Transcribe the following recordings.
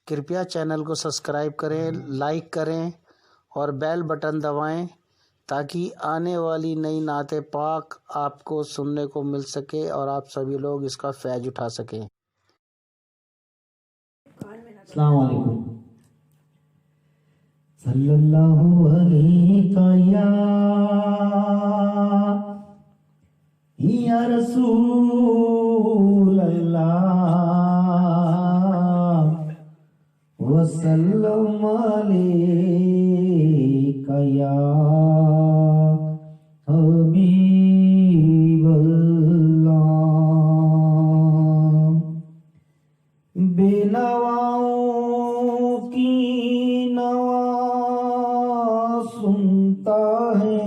کرپیا channel کو subscribe کریں، like کریں اور بیل بٹن دبائیں تاکہ آنے والی نئی نعت پاک آپ کو سننے کو مل سکے اور آپ سبھی لوگ اس کا فیض اٹھا سکیں۔ السلام علیکم۔ صلی اللہ علیہ یا رسول اللہ وسلم علیک یا حبیب اللہ۔ بے نواؤں کی نوا سنتا ہے،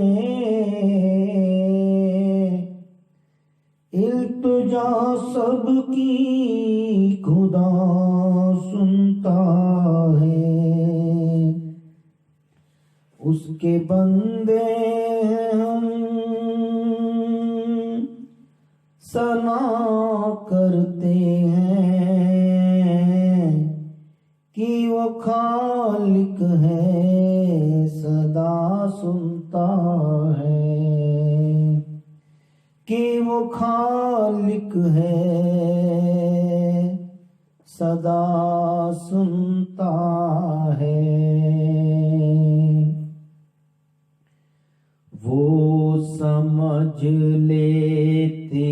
التجا سب کی خدا سنتا ہے، اس کے بندے ہم ثنا کرتے ہیں کہ وہ خالق ہے، صدا سنتا ہے، کہ وہ خالق ہے، صدا سنتا ہے۔ وہ سمجھ لیتے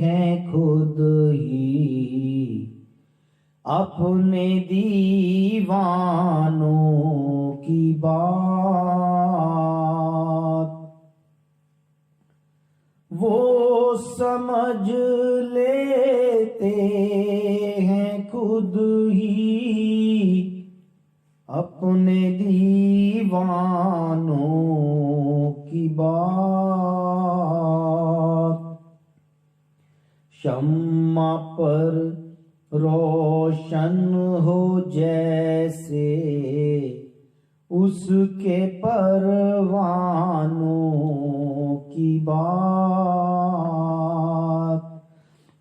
ہیں خود ہی اپنے دیوانوں کی بات، وہ سمجھ لیتے ہیں خود ہی اپنے دیوانوں کی بات۔ شمع پر روشن ہو جیسے اس کے پروانوں کی بات،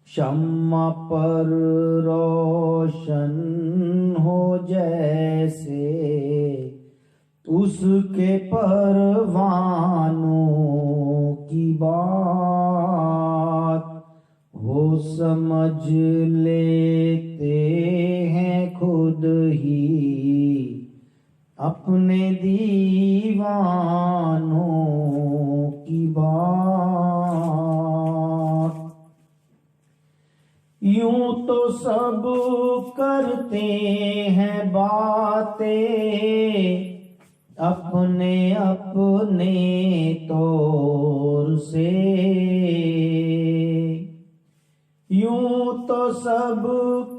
شمع پر روشن ہو جیسے اس کے پروانوں کی بات، وہ سمجھ لیتے ہیں خود ہی اپنے دیوانوں کی بات۔ یوں تو سب کرتے ہیں باتیں اپنے اپنے طور سے، یوں تو سب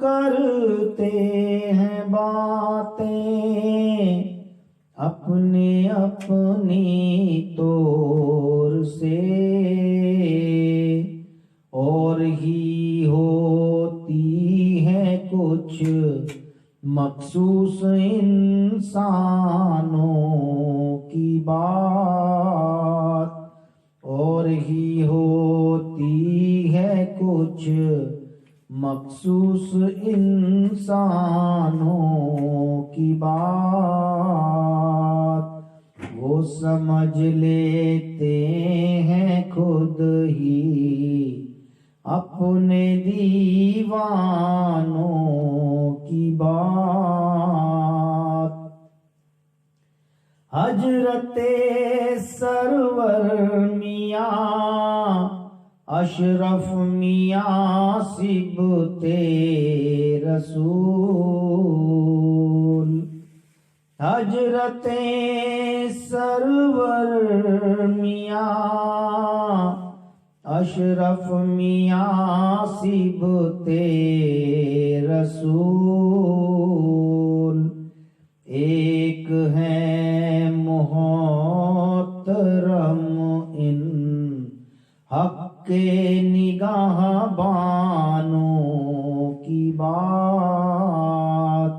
کرتے ہیں باتیں اپنے اپنی طور سے، اور ہی ہوتی ہے کچھ مخصوص انسانوں کی بات، اور ہی ہوتی ہے کچھ مخصوص انسانوں کی بات، وہ سمجھ لیتے ہیں خود ہی اپنے دیوانوں کی بات۔ حضرت سرور میاں اشرف میاں صبت رسول، حضرت سرور میاں اشرف میاں صبت رسول، ایک ہے محترم ان حق کے نگاہ بانوں کی بات،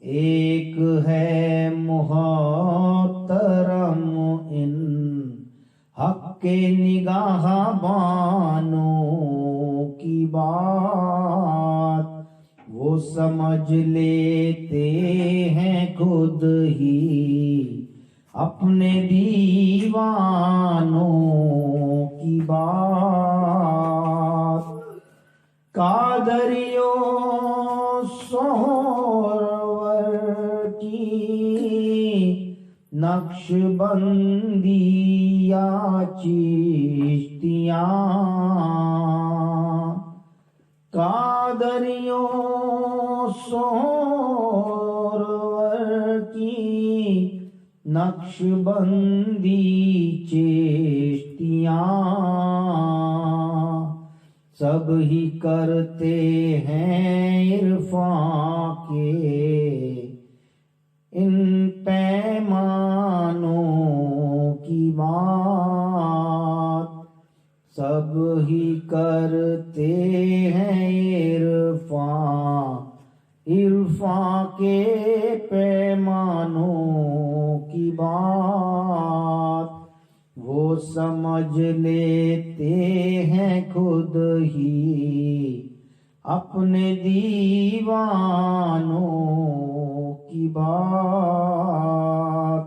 ایک ہے محترم ان حق کے نگاہ بانوں کی بات، وہ سمجھ لیتے ہیں خود ہی اپنے دیوانوں کی بات. قادریوں سہرور کی نقش بندی یا چشتیاں. قادریوں سہرور کی نقش بندی چشتیاں. سب ہی کرتے ہیں عرفاں کے ان پیمانوں کی بات. سب ہی کرتے ہیں عرفاں کے پیمانوں کی بات. وہ سمجھ لیتے ہیں خود ہی اپنے دیوانوں کی بات.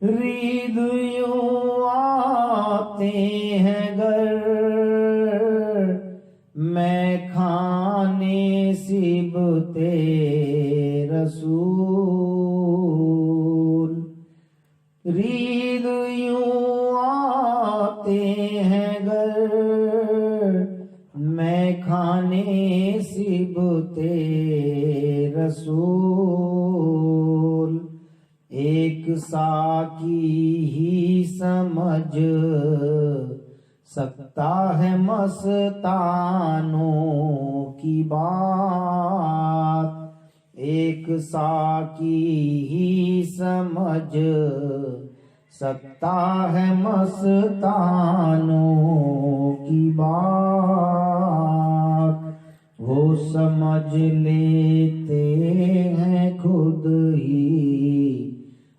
رید یوں آتے ہیں گر میں کھانے سبتے رسول. رید یوں آتے ہیں گر میں کھانے سبتے رسول. ایک ساقی ہی سمجھ سکتا ہے مستانوں کی بات. ایک ساقی ہی سمجھ سکتا ہے مستانوں کی بات. وہ سمجھ لیتے ہیں خود ہی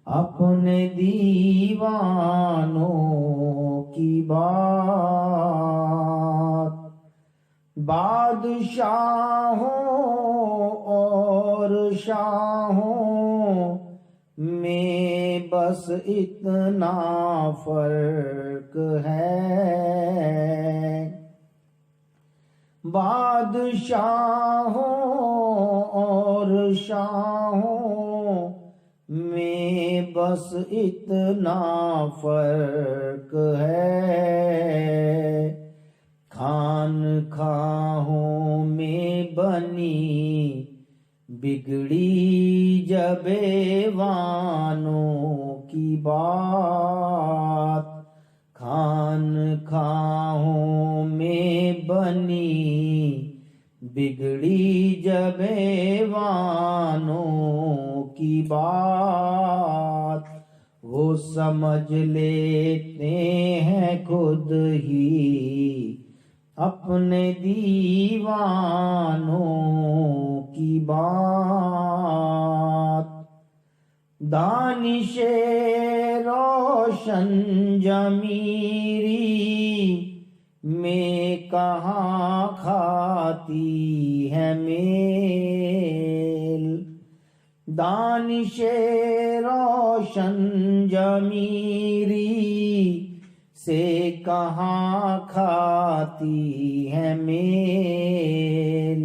اپنے دیوانوں کی بات. بادشاہوں اور شاہوں میں بس اتنا فرق ہے. بادشاہوں اور شاہوں میں بس اتنا فرق ہے. خانخواہوں میں بنی بگڑی جب ایوانوں کی بات. خانخواہوں میں بنی بگڑی جب ایوانوں کی بات. وہ سمجھ لیتے ہیں خود ہی اپنے دیوانوں کی بات. دانش روشن جمیری میں کہاں کھاتی ہے میل. دانش روشن جمیری سے کہاں کھاتی ہے میل.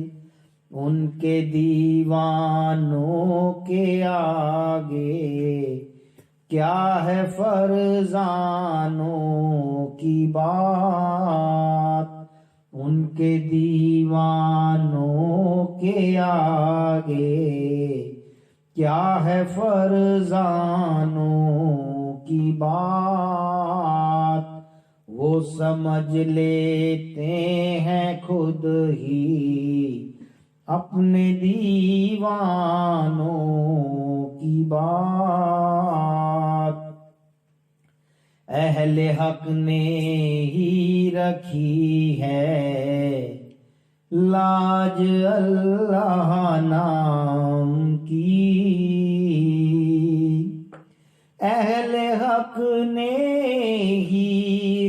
ان کے دیوانوں کے آگے کیا ہے فرزانوں کی بات. ان کے دیوانوں کے آگے کیا ہے فرزانوں کی بات. وہ سمجھ لیتے ہیں خود ہی اپنے دیوانوں کی بات. اہل حق نے ہی رکھی ہے لاج اللہ نام کی. اہل حق نے ہی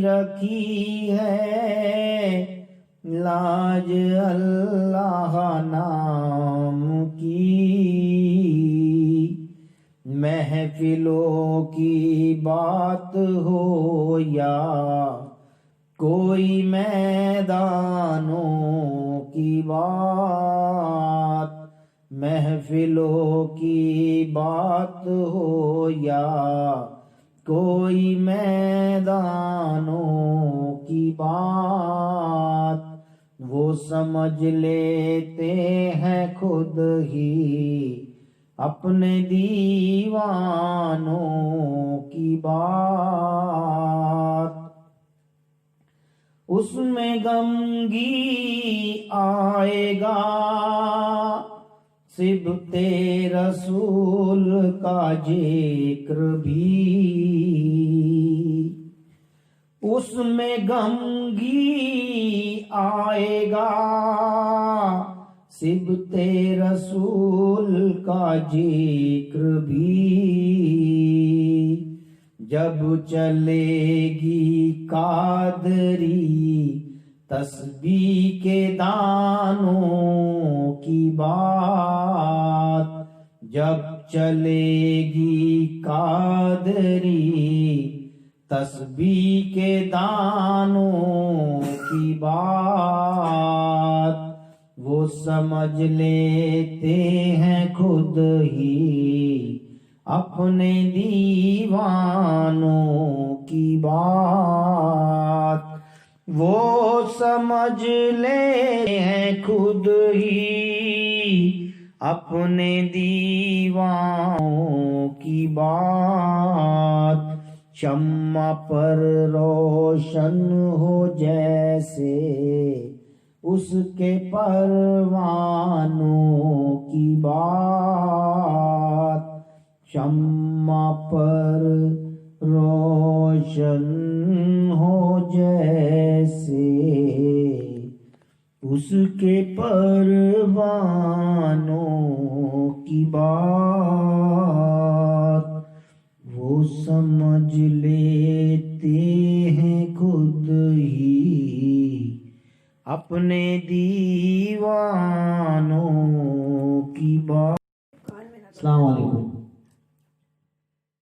رکھی ہے لاج اللہ نام کی، محفلوں کی بات ہو یا کوئی میدانوں کی بات، محفلوں کی بات ہو یا کوئی میدانوں کی بات، وہ سمجھ لیتے ہیں خود ہی اپنے دیوانوں کی بات، اس میں غمگی آئے گا صبت رسول کا ذکر بھی، اس میں غمگی آئے گا صبت رسول کا ذکر بھی، جب چلے گی قادری تسبیح کے دانوں کی بات، جب چلے گی قادری تسبیح کے دانوں کی بات، وہ سمجھ لیتے ہیں خود ہی اپنے دیوانوں کی بات، وہ سمجھ لیتے ہیں خود ہی اپنے دیوانوں کی بات، شمع پر روشن ہو جیسے اس کے پروانوں کی بات، شمع پر روشن ہو جیسے اس کے پروانوں کی بات، وہ سمجھ لیتے ہیں خود ہی اپنے دیوانوں کی بات۔ السلام علیکم۔